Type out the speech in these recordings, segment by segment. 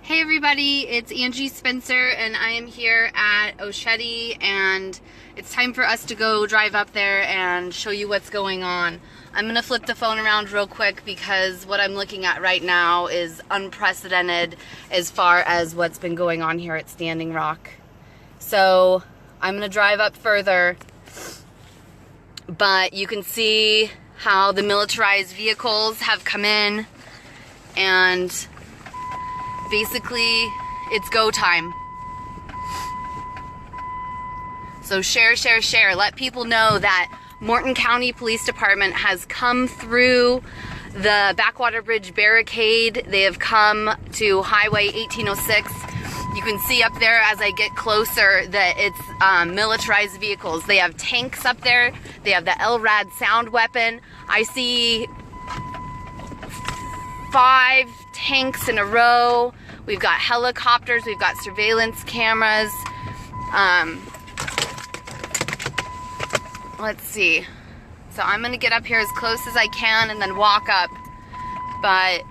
Hey everybody, it's Angie Spencer and I am here at Oceti and it's time for us to go drive up there and show you what's going on. I'm gonna flip the phone around real quick because what I'm looking at right now is unprecedented as far as what's been going on here at Standing Rock. So I'm gonna drive up further, but you can see how the militarized vehicles have come in and basically, it's go time. So share, share, share. Let people know that Morton County Police Department has come through the Backwater Bridge barricade. They have come to Highway 1806. You can see up there as I get closer that it's militarized vehicles. They have tanks up there. They have the LRAD sound weapon. I see 5 tanks in a row. We've got helicopters, we've got surveillance cameras. Let's see. So I'm gonna get up here as close as I can and then walk up. But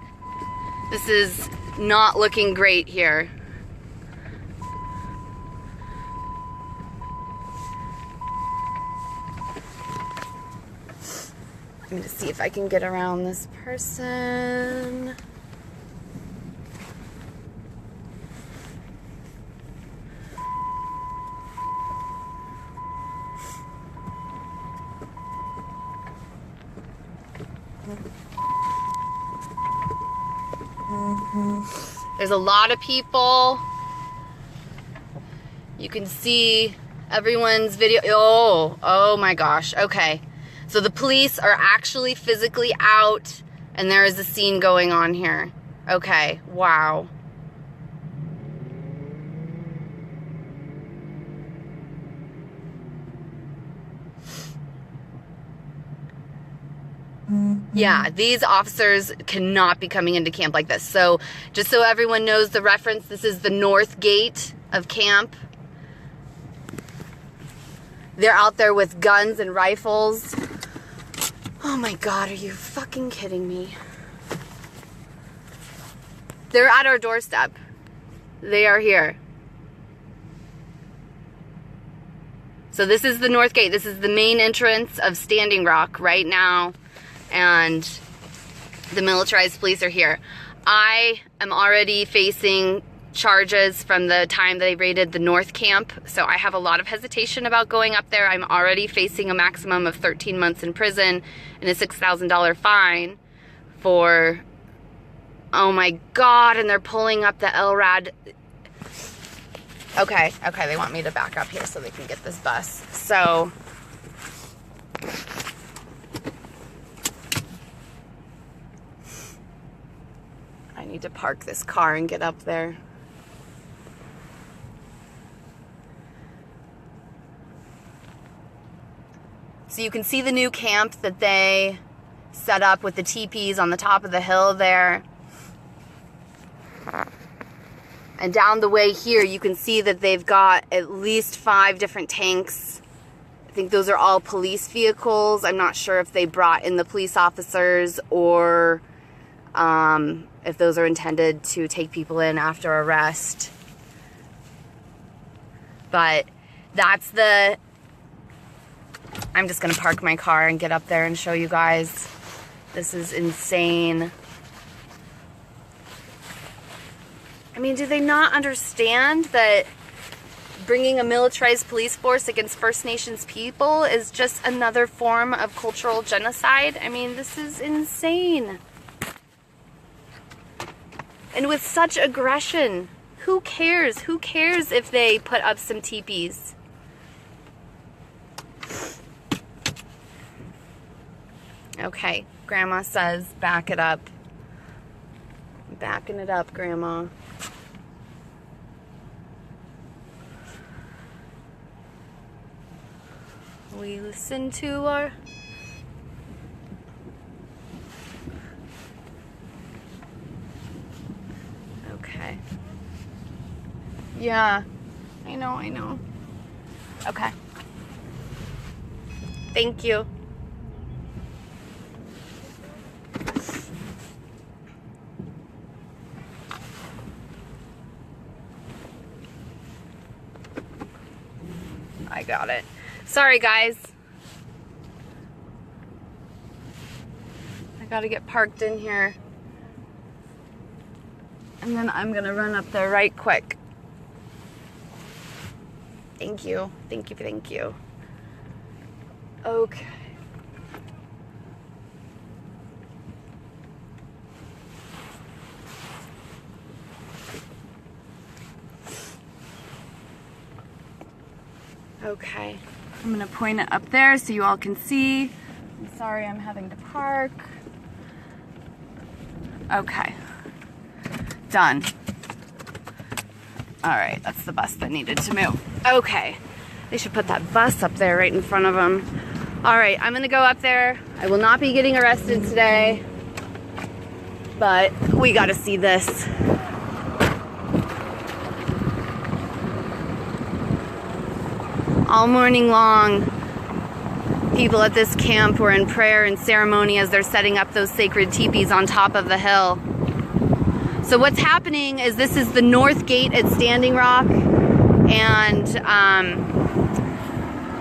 this is not looking great here. I'm gonna see if I can get around this person. There's a lot of people. You can see everyone's video. Oh my gosh. Okay. So the police are actually physically out and there is a scene going on here. Okay. Wow. Yeah, these officers cannot be coming into camp like this. So just so everyone knows the reference, this is the north gate of camp. They're out there with guns and rifles. Oh my God, are you fucking kidding me? They're at our doorstep. They are here. So this is the north gate. This is the main entrance of Standing Rock right now. And the militarized police are here. I am already facing charges from the time they raided the North Camp, so I have a lot of hesitation about going up there. I'm already facing a maximum of 13 months in prison and a $6,000 fine for, oh my God, and they're pulling up the LRAD. Okay, they want me to back up here so they can get this bus. So I need to park this car and get up there. So you can see the new camp that they set up with the teepees on the top of the hill there. And down the way here, you can see that they've got at least 5 different tanks. I think those are all police vehicles. I'm not sure if they brought in the police officers or if those are intended to take people in after arrest. But that's the... I'm just gonna park my car and get up there and show you guys. This is insane. I mean, do they not understand that bringing a militarized police force against First Nations people is just another form of cultural genocide? I mean, this is insane. And with such aggression, who cares? Who cares if they put up some teepees? Okay, Grandma says back it up. Backing it up, Grandma. We listen to our... Okay. Yeah, I know. Okay. Thank you. got it. Sorry, guys. I gotta get parked in here. And then I'm gonna run up there right quick. Thank you. Thank you. Thank you. Okay. Okay. I'm gonna point it up there so you all can see. I'm sorry I'm having to park. Okay. Done. All right, that's the bus that needed to move. Okay. They should put that bus up there right in front of them. All right, I'm gonna go up there. I will not be getting arrested today, but we gotta see this. All morning long, people at this camp were in prayer and ceremony as they're setting up those sacred teepees on top of the hill. So what's happening is this is the north gate at Standing Rock, and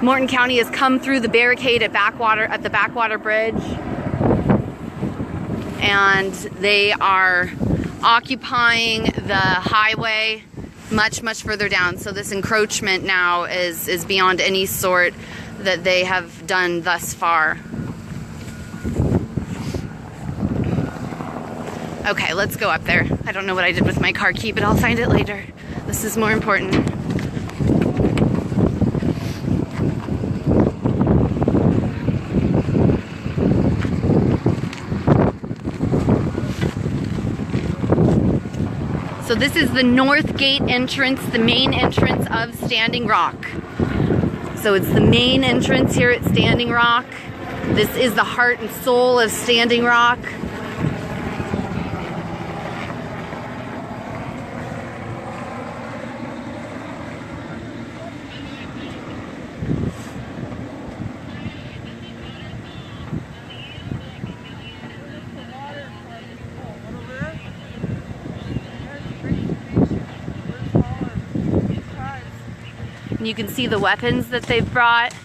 Morton County has come through the barricade at the Backwater Bridge, and they are occupying the highway much further down. So this encroachment now is beyond any sort that they have done thus far. Okay, let's go up there. I don't know what I did with my car key, but I'll find it later. This is more important. So this is the north gate entrance, the main entrance of Standing Rock. So it's the main entrance here at Standing Rock. This is the heart and soul of Standing Rock. You can see the weapons that they've brought.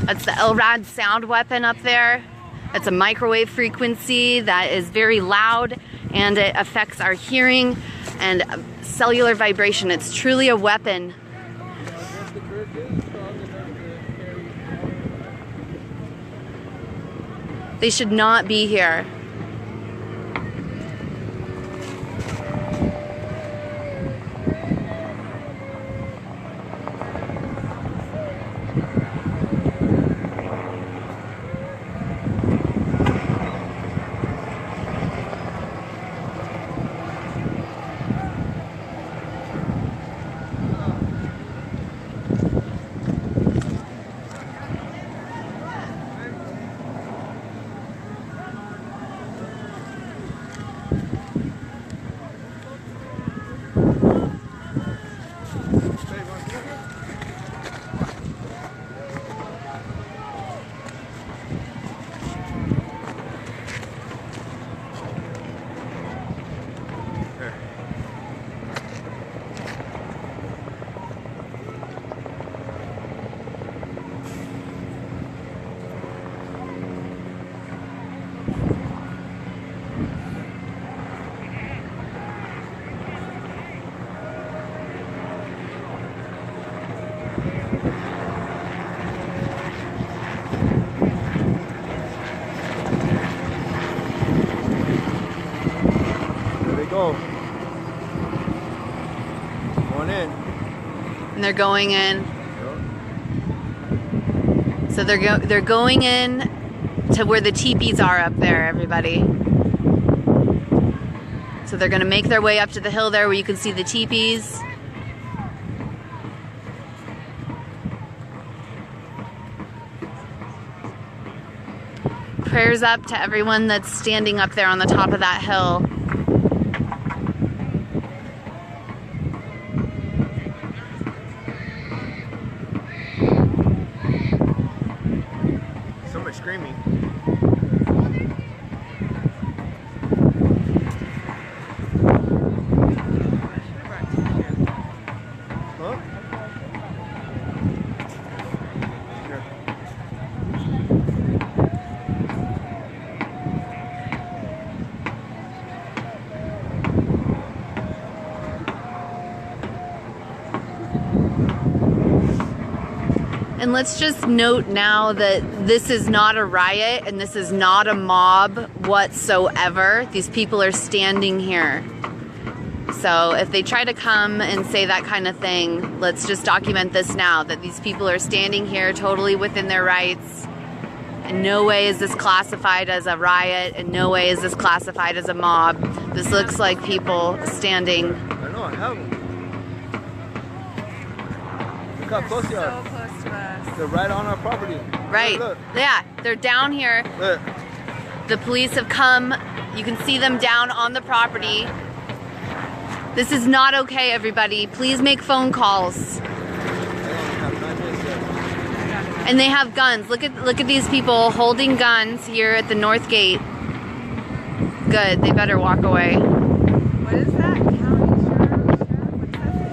That's the LRAD sound weapon up there. It's a microwave frequency that is very loud and it affects our hearing and cellular vibration. It's truly a weapon. They should not be here. Going in. And they're going in. So they're going in to where the teepees are up there, everybody. So they're gonna make their way up to the hill there where you can see the teepees. Prayers up to everyone that's standing up there on the top of that hill. Somebody screaming. Huh? And let's just note now that this is not a riot and this is not a mob whatsoever. These people are standing here. So if they try to come and say that kind of thing, let's just document this now, that these people are standing here totally within their rights. In no way is this classified as a riot. In no way is this classified as a mob. This looks like people standing. I know, I have them. Look how close they are. So close to us. They're right on our property. Right. Look, Yeah, they're down here. look. The police have come. You can see them down on the property. This is not okay, everybody. Please make phone calls. And they have guns. Look at these people holding guns here at the north gate. Good. They better walk away. What is that? County sheriff? What's that?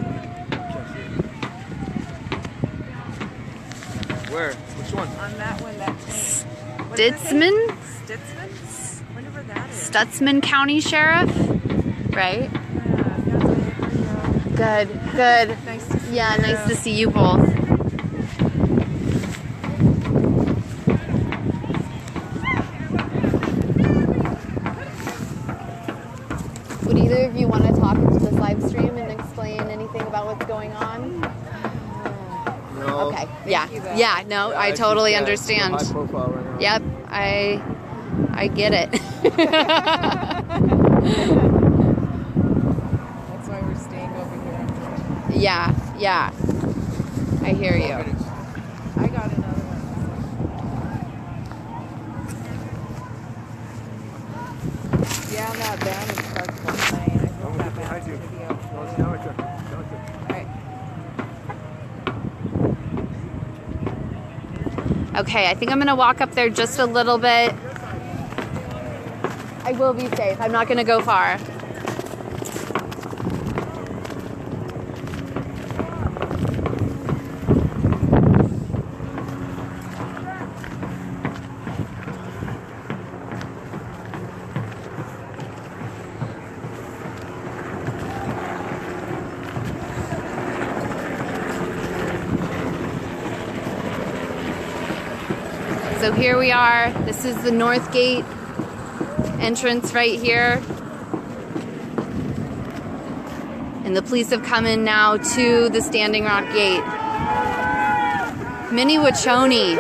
Where? Which one? On that one, that Stutzman? Stutzman? I wonder where that is. Stutzman County Sheriff? Right? Yeah, Good. nice to see Yeah, you. nice to see you both. Would either of you want to talk into this live stream and explain anything about what's going on? No. Okay. Yeah. you, though. Yeah. No, I totally understand. High profile right now. Yep. I get it. That's why we're staying over here. Yeah. I hear you. I got another one. Yeah, that van is parked behind. I think that van's going to be out. Alright. Okay, I think I'm gonna walk up there just a little bit. I will be safe. I'm not gonna go far. So here we are. This is the North Gate entrance right here. And the police have come in now to the Standing Rock Gate. Minnewachuny.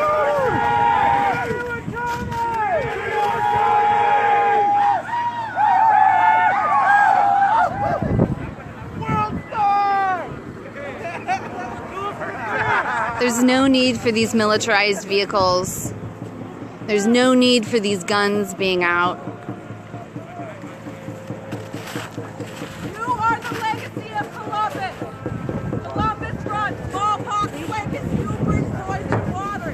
There's no need for these militarized vehicles. There's no need for these guns being out. You are the legacy of Columbus. Columbus brought smallpox, blankets, hubris, poison water.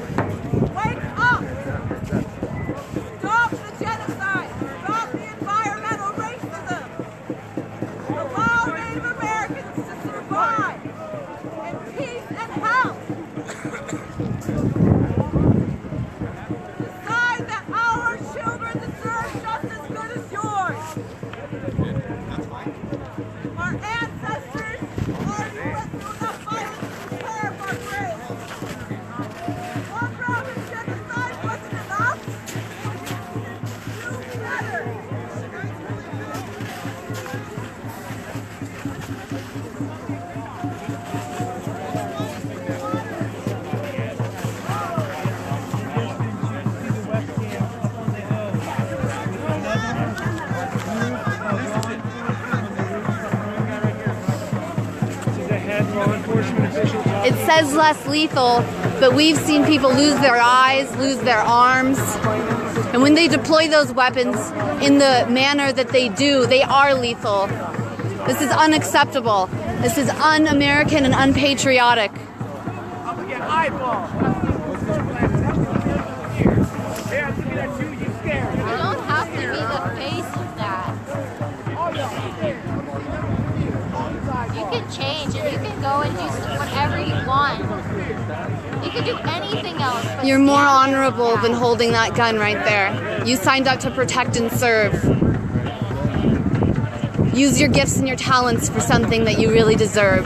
Wake up! Stop the genocide. Stop the environmental racism. Allow Native Americans to survive in peace and health. Decide that our children deserve just as good as yours. Our ancestors already went through enough violence to prepare for grace. One round of genocide wasn't enough. Do better. It says less lethal, but we've seen people lose their eyes, lose their arms. And when they deploy those weapons in the manner that they do, they are lethal. This is unacceptable. This is un-American and unpatriotic. You don't have to be the face of that. You can change and you can go and do whatever you want. You can do anything else. But You're more stand there honorable and than holding that gun right there. You signed up to protect and serve. Use your gifts and your talents for something that you really deserve.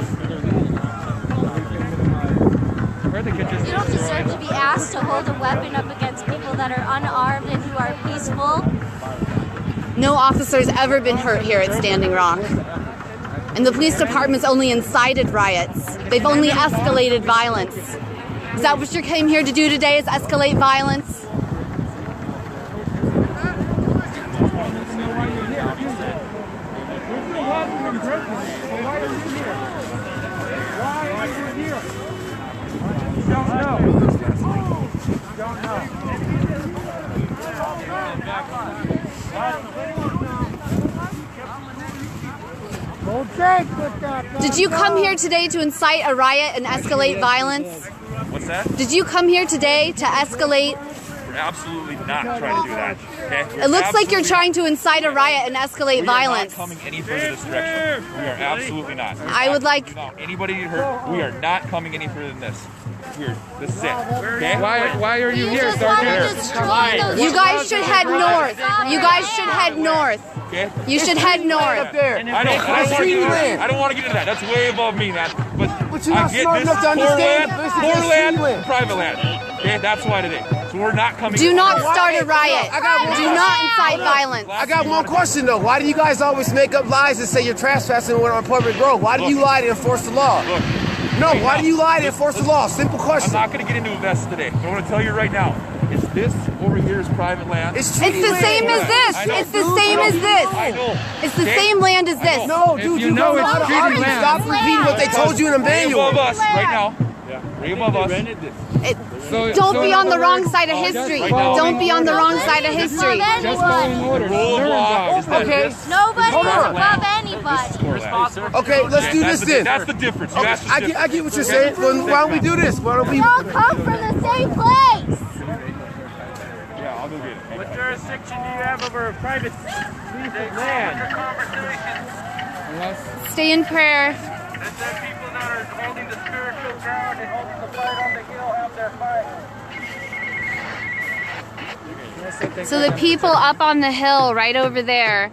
Where You don't deserve to be asked to hold a weapon up against people that are unarmed and who are peaceful. No officer's ever been hurt here at Standing Rock. And the police department's only incited riots. They've only escalated violence. Is that what you came here to do today, is escalate violence? Did you come here today to incite a riot and escalate violence? What's that? Did you come here today to escalate? We're absolutely not trying to do that. Okay? It looks like you're trying to incite a riot and escalate violence. We are not coming any further this direction. We are absolutely not. I would like... Anybody get hurt, we are not coming any further than this. This is it. Okay? Why are you here, Sergeant? You guys should head north. You guys should head north. Okay? You should head north. I don't want to get into that. That's way above me, man. But you're not smart enough to understand. Poor land, private land. Okay? That's why today. So we're not coming. Do not start a riot. Do not incite violence. I got one question though. Why do you guys always make up lies and say you're trespassing on public road? Why do you lie to enforce the law? No, why do you lie to enforce the law? Simple question. I'm not going to get into this today. But I want to tell you right now. Is this over here is private land? It's the same as this. It's the same as this. I know. It's the same land as this. No, dude, you know it's treaty land. Stop repeating what they told you in the manual. Way above us right now. Way above us. Don't be on the wrong side of history. Don't be on the wrong side of history. Rule of law is that Nobody is above anybody. Okay, let's do this then. That's the difference. I get what you're saying. Well, why don't we do this? Why don't we? We all come from the same place. Yeah, I'll go get it. What jurisdiction do you have over a private piece of land? Stay in prayer. Let the people that are holding the spiritual ground and holding the fight on the hill have their fight. So the people up on the hill right over there,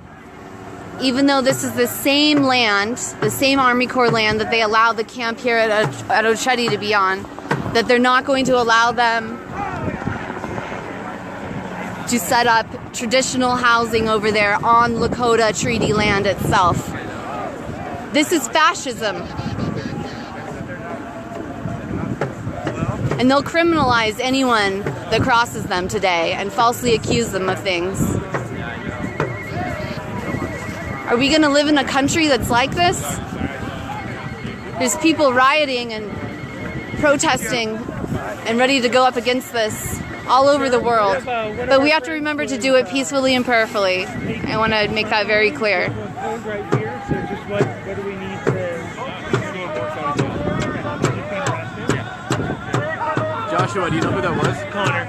even though this is the same land, the same Army Corps land that they allow the camp here at Oceti to be on, that they're not going to allow them to set up traditional housing over there on Lakota Treaty land itself. This is fascism. And they'll criminalize anyone that crosses them today and falsely accuse them of things. Are we going to live in a country that's like this? There's people rioting and protesting and ready to go up against this all over the world. But we have to remember to do it peacefully and prayerfully. I want to make that very clear. What do we need to... Joshua, do you know who that was? Connor.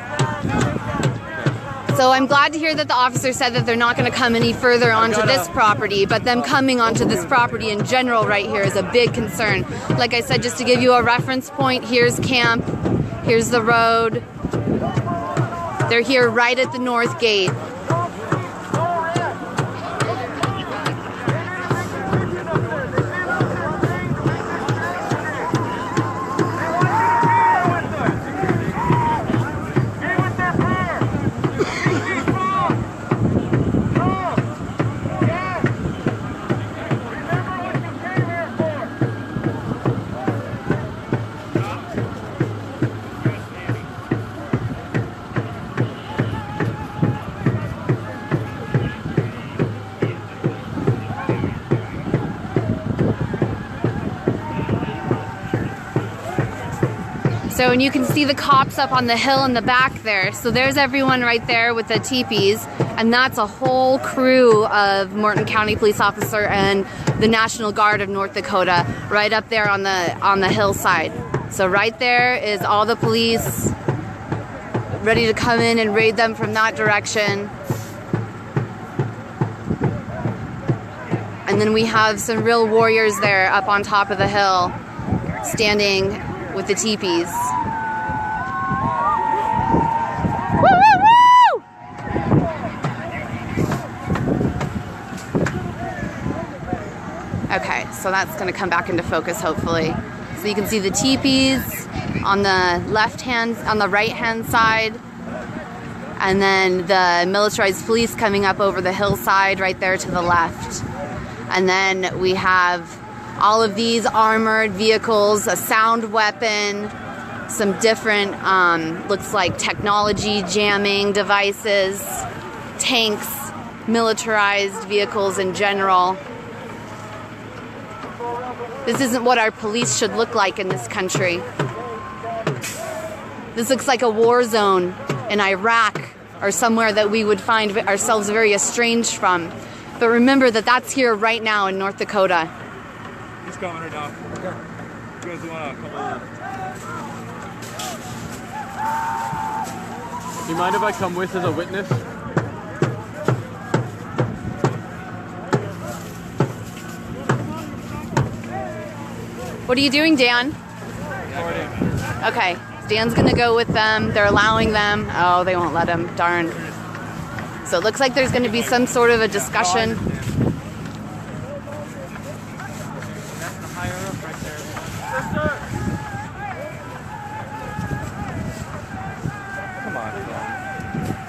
So I'm glad to hear that the officer said that they're not going to come any further onto this property, but them coming onto this property in general right here is a big concern. Like I said, just to give you a reference point, here's camp, here's the road. They're here right at the north gate. So, and you can see the cops up on the hill in the back there. So there's everyone right there with the teepees, and that's a whole crew of Morton County police officer and the National Guard of North Dakota right up there on the hillside. So right there is all the police ready to come in and raid them from that direction. And then we have some real warriors there up on top of the hill standing with the teepees. Woo, woo, woo! Okay, so that's gonna come back into focus hopefully. So you can see the teepees on the right-hand side, and then the militarized police coming up over the hillside right there to the left. And then we have all of these armored vehicles, a sound weapon, some different, looks like technology jamming devices, tanks, militarized vehicles in general. This isn't what our police should look like in this country. This looks like a war zone in Iraq or somewhere that we would find ourselves very estranged from. But remember that that's here right now in North Dakota. He's coming right now. You guys want to come over? Do you mind if I come with as a witness? What are you doing, Dan? Okay, Dan's gonna go with them. They're allowing them. Oh, they won't let him. Darn. So it looks like there's gonna be some sort of a discussion. Come on.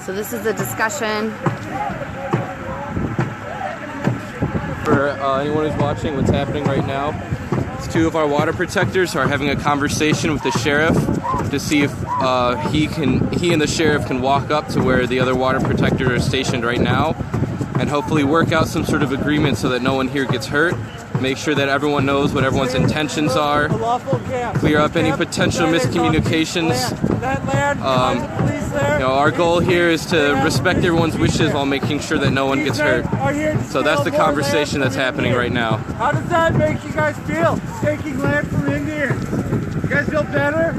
So this is a discussion. For anyone who's watching, what's happening right now, it's two of our water protectors are having a conversation with the sheriff to see if he and the sheriff can walk up to where the other water protectors are stationed right now and hopefully work out some sort of agreement so that no one here gets hurt. Make sure that everyone knows what everyone's intentions are. Clear up any potential miscommunications. Our goal here is to respect everyone's wishes while making sure that no one gets hurt. So that's the conversation that's happening right now. How does that make you guys feel, taking land from Indians? You guys feel better?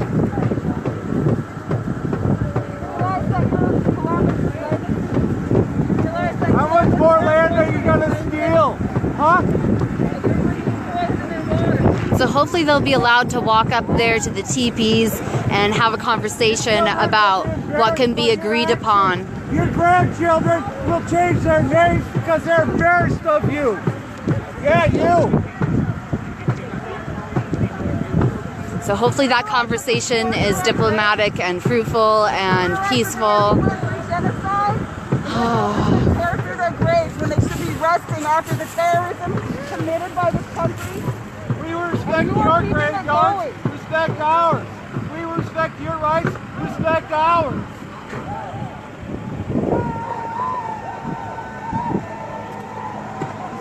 How much more land are you gonna steal? Huh? So hopefully they'll be allowed to walk up there to the teepees and have a conversation about what can be agreed upon. Your grandchildren will change their names because they're embarrassed of you. Yeah, you. So hopefully that conversation is diplomatic and fruitful and peaceful. They're through their graves when they should be resting after the terrorism committed by this country. We respect your graveyards, respect ours. We respect your rights, respect ours. You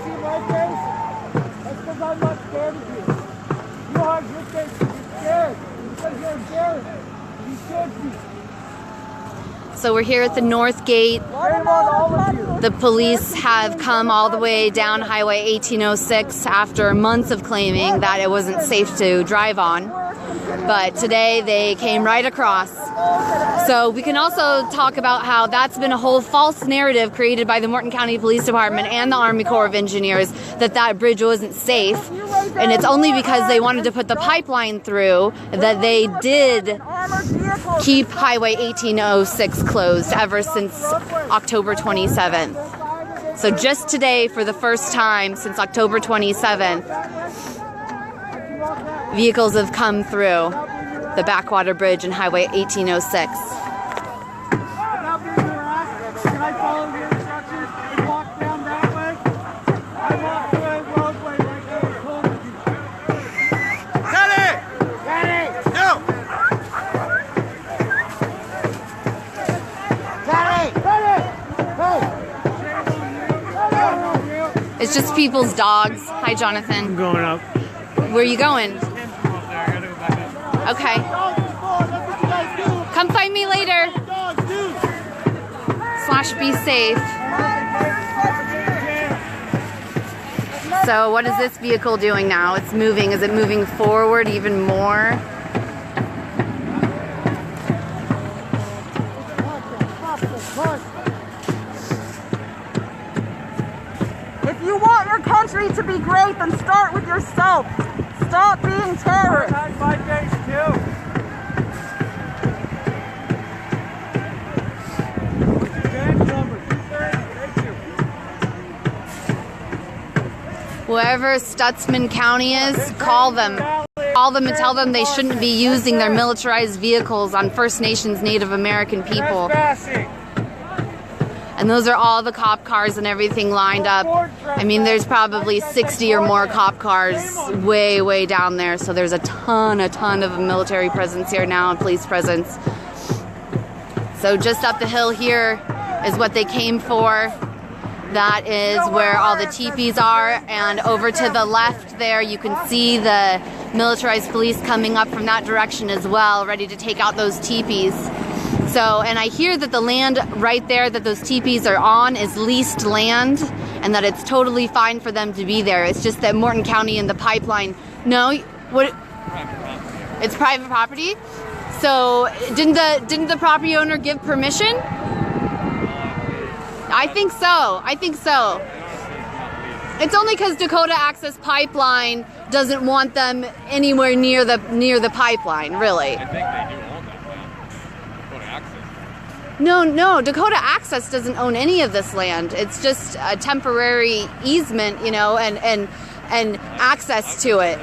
see my face? That's because I'm not scared of you. You have your face, you're scared. Because you're embarrassed. You should be. So we're here at the North Gate. The police have come all the way down Highway 1806 after months of claiming that it wasn't safe to drive on. But today they came right across. So we can also talk about how that's been a whole false narrative created by the Morton County Police Department and the Army Corps of Engineers that that bridge wasn't safe. And it's only because they wanted to put the pipeline through that they did keep Highway 1806 closed ever since October 27th. So just today, for the first time since October 27th, vehicles have come through the Backwater Bridge and Highway 1806. Can I follow your instructions and walk down that way? I walked through a roadway right there and told you. Teddy! No! It's just people's dogs. Hi, Jonathan. I'm going up. Where are you going? Okay. Come find me later. / be safe. So what is this vehicle doing now? It's moving. Is it moving forward even more? If you want your country to be great, then start with yourself. Stop being terrorists. I had my days too. Whoever Stutzman County is, call them. call them and tell them they shouldn't be using their militarized vehicles on First Nations Native American people. And those are all the cop cars and everything lined up. I mean, there's probably 60 or more cop cars way, way down there. So there's a ton of military presence here now and police presence. So just up the hill here is what they came for. That is where all the teepees are. And over to the left there, you can see the militarized police coming up from that direction as well, ready to take out those teepees. So, and I hear that the land right there that those teepees are on is leased land and that it's totally fine for them to be there. It's just that Morton County and the pipeline, no, what? It's private property? So, didn't the property owner give permission? I think so. It's only because Dakota Access Pipeline doesn't want them anywhere near the pipeline, really. I think they do own that land. Dakota Access. No, Dakota Access doesn't own any of this land. It's just a temporary easement, you know, and access to it.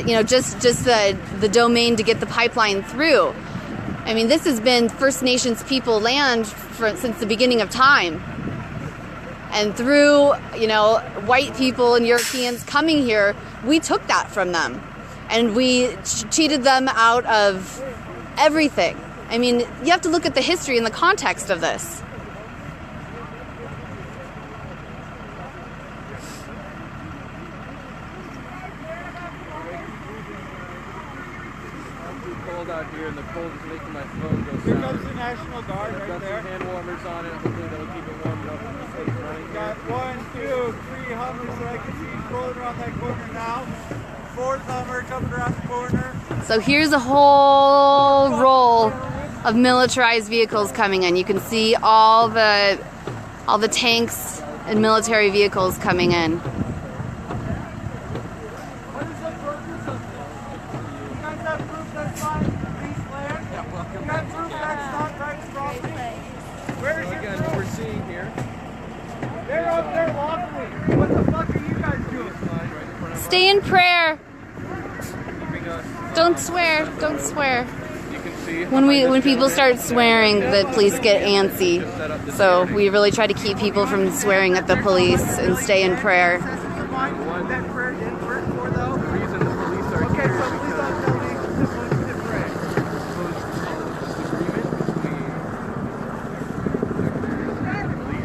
You know, just the domain to get the pipeline through. I mean, this has been First Nations people land since the beginning of time. And through, you know, white people and Europeans coming here, we took that from them. And we cheated them out of everything. I mean, you have to look at the history and the context of this. Cold out here, and the cold is making my phone go sour. Here comes the National Guard right Got there. some hand warmers on it. Hopefully that'll keep it warmed up when the state's running. Got 1, 2, 3 Hummers that I can see rolling around that corner now. 4th Hummer coming around the corner. So here's a whole roll of militarized vehicles coming in. You can see all the tanks and military vehicles coming in. What is the purpose of this? You guys have proof that's not leased land? You got proof that's not private property? Where is your Again, proof? what we're seeing here. They're up there lawfully. What the fuck are you guys doing? Stay in prayer. Keeping us, Don't swear. Don't swear. you can see When people start swearing, the police get antsy. So we really try to keep people from swearing at the police and stay in prayer. That prayer didn't work for though? the reason the police are Okay, here so is please because don't tell me this was to pray.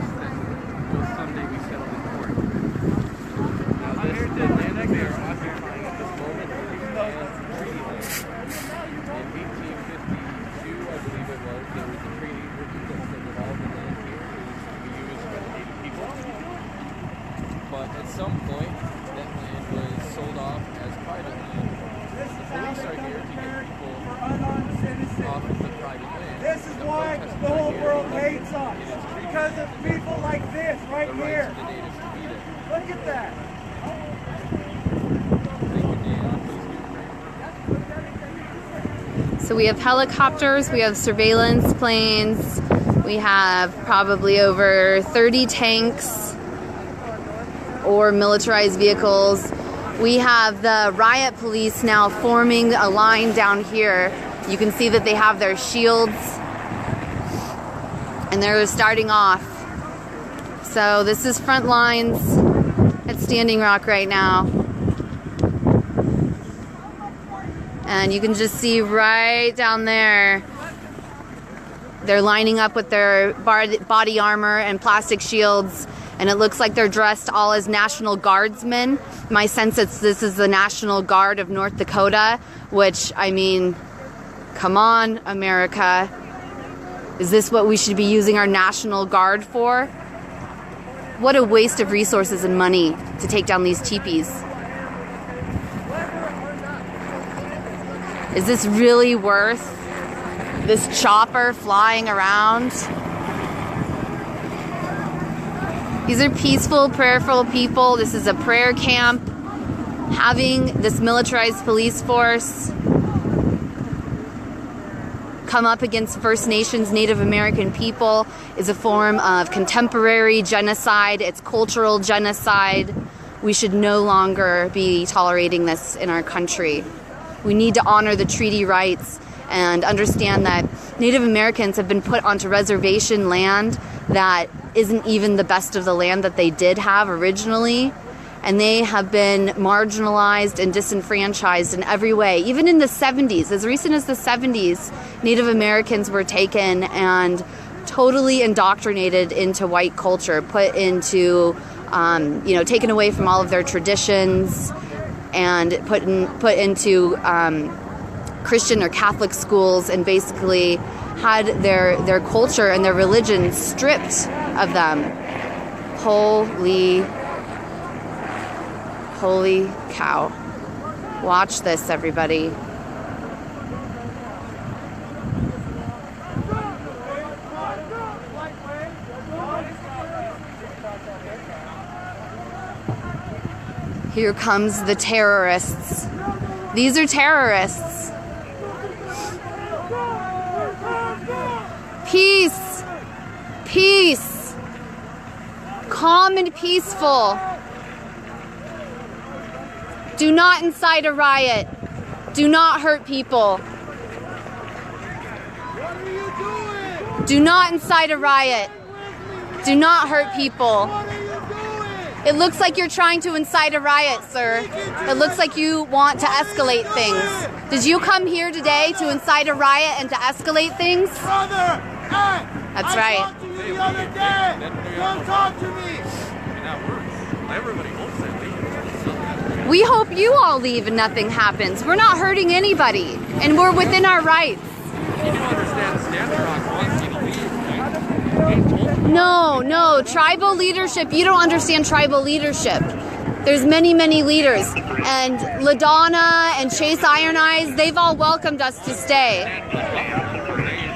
Someday we settle in court. Now this is the land that they are occupying at this moment is treaty land. In 1852, I believe it was, there was a treaty written that said that all the land here is to be used by the native people. But at some point, that land was sold off as private land. The police are here to get people Unarmed citizens. off of the private land. This is The why protesters the are whole here world because hates us. it is treaty Because of people like this right the rights here. of the natives to be there. Look at that. Thank you, Dan. Please do pray. So we have helicopters, we have surveillance planes, we have probably over 30 tanks or militarized vehicles. We have the riot police now forming a line down here. You can see that they have their shields and they're starting off. So this is front lines at Standing Rock right now. And you can just see right down there, they're lining up with their body armor and plastic shields, and it looks like they're dressed all as National Guardsmen. My sense is this is the National Guard of North Dakota, which, I mean, come on, America. Is this what we should be using our National Guard for? What a waste of resources and money to take down these teepees. Is this really worth this chopper flying around? These are peaceful, prayerful people. This is a prayer camp. Having this militarized police force come up against First Nations, Native American people is a form of contemporary genocide. It's cultural genocide. we should no longer be tolerating this in our country. We need to honor the treaty rights and understand that Native Americans have been put onto reservation land that isn't even the best of the land that they did have originally. And they have been marginalized and disenfranchised in every way. Even in the 70s, as recent as the 70s, Native Americans were taken and totally indoctrinated into white culture, put into, taken away from all of their traditions and put into Christian or Catholic schools, and basically had their culture and their religion stripped of them. Holy cow. Watch this, everybody. Here comes the terrorists. These are terrorists. Peace. Peace. Calm and peaceful. Do not incite a riot. Do not hurt people. Do not incite a riot. Do not hurt people. It looks like you're trying to incite a riot, sir. It looks like you want to escalate things. Did you come here today to incite a riot and to escalate things? Brother, hey, That's I right. talked to you the other day. Come talk to me. Everybody hopes that they We hope you all leave and nothing happens. We're not hurting anybody, and we're within our rights. You do understand Standing Rock wants you to leave, right? They told you. No, tribal leadership, you don't understand tribal leadership. There's many, many leaders. And LaDonna and Chase Iron Eyes, they've all welcomed us to stay.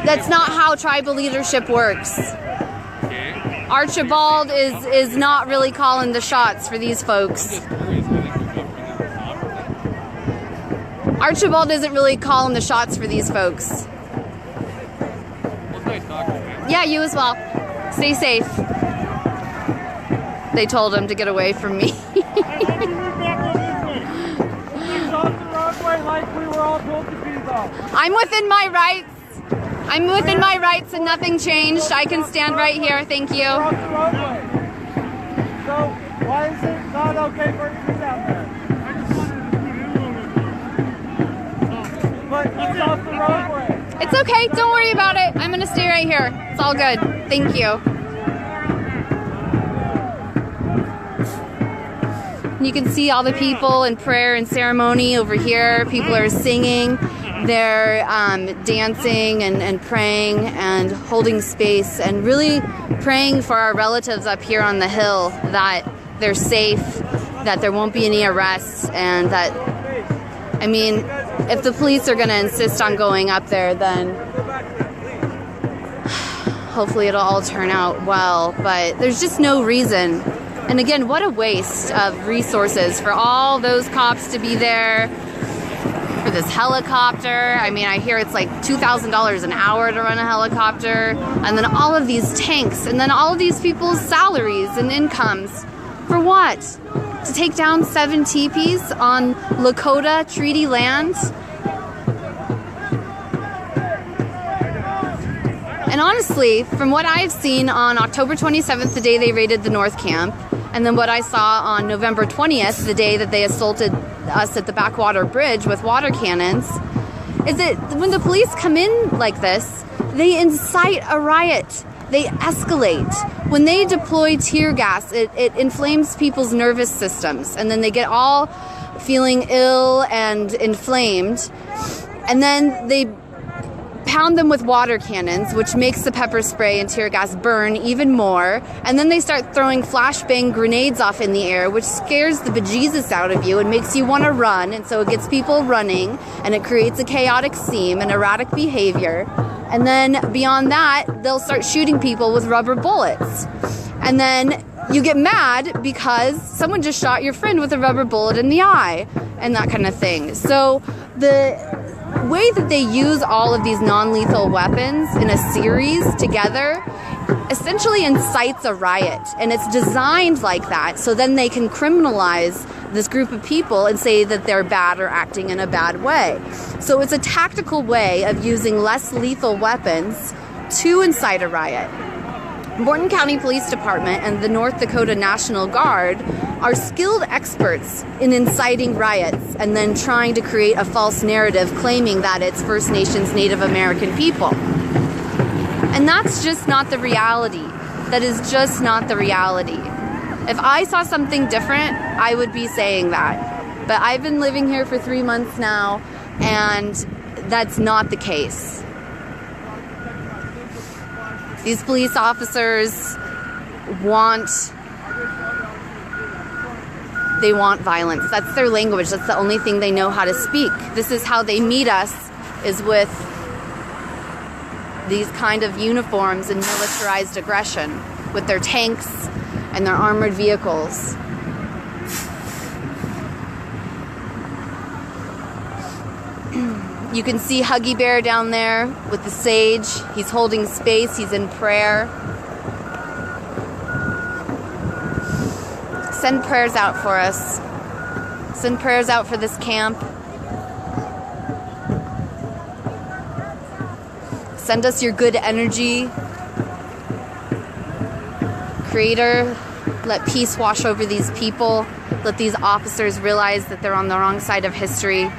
That's not how tribal leadership works. Archibald is not really calling the shots for these folks. Archibald isn't really calling the shots for these folks. Yeah, you as well. Stay safe. They told him to get away from me. I'm within my rights. I'm within my rights and nothing changed. I can stand right here. Thank you. So, why is it not okay for you to be down there? But it's off the roadway. It's okay. Don't worry about it. I'm going to stay right here. It's all good. Thank you. You can see all the people in prayer and ceremony over here. People are singing. They're dancing and praying and holding space and really praying for our relatives up here on the hill, that they're safe, that there won't be any arrests, and that, I mean, if the police are going to insist on going up there, then hopefully it'll all turn out well. But there's just no reason. And again, what a waste of resources for all those cops to be there, for this helicopter. I mean, I hear it's like $2,000 an hour to run a helicopter, and then all of these tanks, and then all of these people's salaries and incomes. For what? To take down 7 teepees on Lakota treaty land? And honestly, from what I've seen on October 27th, the day they raided the North Camp, and then what I saw on November 20th, the day that they assaulted us at the Backwater Bridge with water cannons, is that when the police come in like this, they incite a riot. They escalate. When they deploy tear gas, it inflames people's nervous systems, and then they get all feeling ill and inflamed. And then they pound them with water cannons, which makes the pepper spray and tear gas burn even more. And then they start throwing flashbang grenades off in the air, which scares the bejesus out of you and makes you want to run. And so it gets people running, and it creates a chaotic scene and erratic behavior. And then beyond that, they'll start shooting people with rubber bullets. And then you get mad because someone just shot your friend with a rubber bullet in the eye and that kind of thing. So the way that they use all of these non-lethal weapons in a series together, essentially incites a riot, and it's designed like that so then they can criminalize this group of people and say that they're bad or acting in a bad way. So it's a tactical way of using less lethal weapons to incite a riot. Morton County Police Department and the North Dakota National Guard are skilled experts in inciting riots and then trying to create a false narrative claiming that it's First Nations Native American people. And that's just not the reality. That is just not the reality. If I saw something different, I would be saying that. But I've been living here for 3 months now, and that's not the case. These police officers want violence. That's their language. That's the only thing they know how to speak. This is how they meet us, is with these kind of uniforms and militarized aggression, with their tanks and their armored vehicles. You can see Huggy Bear down there with the sage. He's holding space. He's in prayer. Send prayers out for us. Send prayers out for this camp. Send us your good energy. Creator, let peace wash over these people. Let these officers realize that they're on the wrong side of history.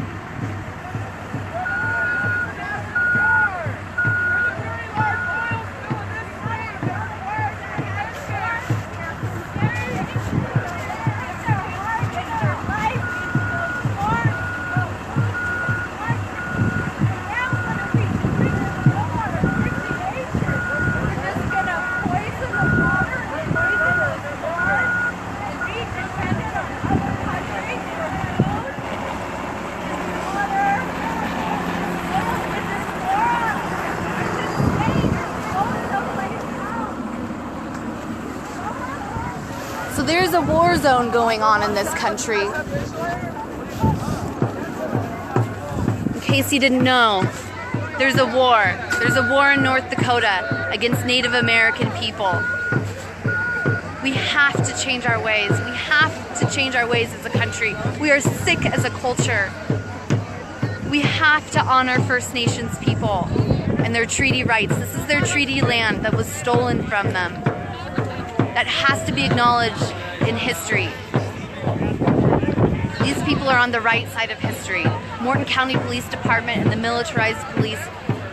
So there's a war zone going on in this country. In case you didn't know, there's a war. There's a war in North Dakota against Native American people. We have to change our ways. We have to change our ways as a country. We are sick as a culture. We have to honor First Nations people and their treaty rights. This is their treaty land that was stolen from them. That has to be acknowledged in history. These people are on the right side of history. Morton County Police Department and the militarized police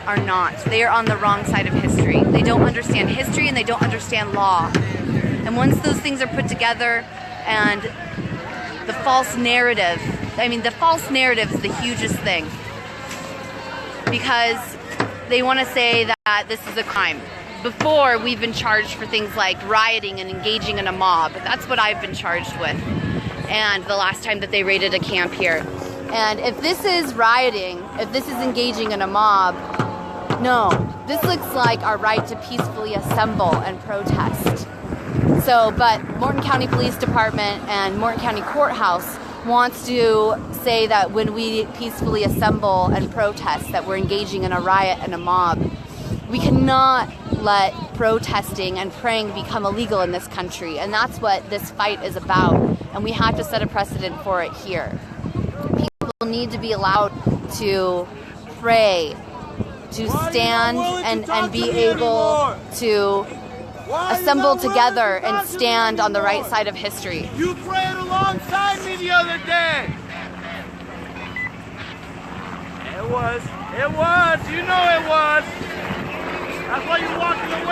are not. They are on the wrong side of history. They don't understand history and they don't understand law. And once those things are put together, and the false narrative, the false narrative is the hugest thing. Because they want to say that this is a crime. Before, we've been charged for things like rioting and engaging in a mob. That's what I've been charged with. And the last time that they raided a camp here. And if this is rioting, if this is engaging in a mob, no. This looks like our right to peacefully assemble and protest. So, but Morton County Police Department and Morton County Courthouse wants to say that when we peacefully assemble and protest, that we're engaging in a riot and a mob. We cannot let protesting and praying become illegal in this country, and that's what this fight is about, and we have to set a precedent for it here. People need to be allowed to pray, to stand and be able to assemble together and stand on the right side of history. You prayed alongside me the other day. It was, you know it was. That's why you're walking away.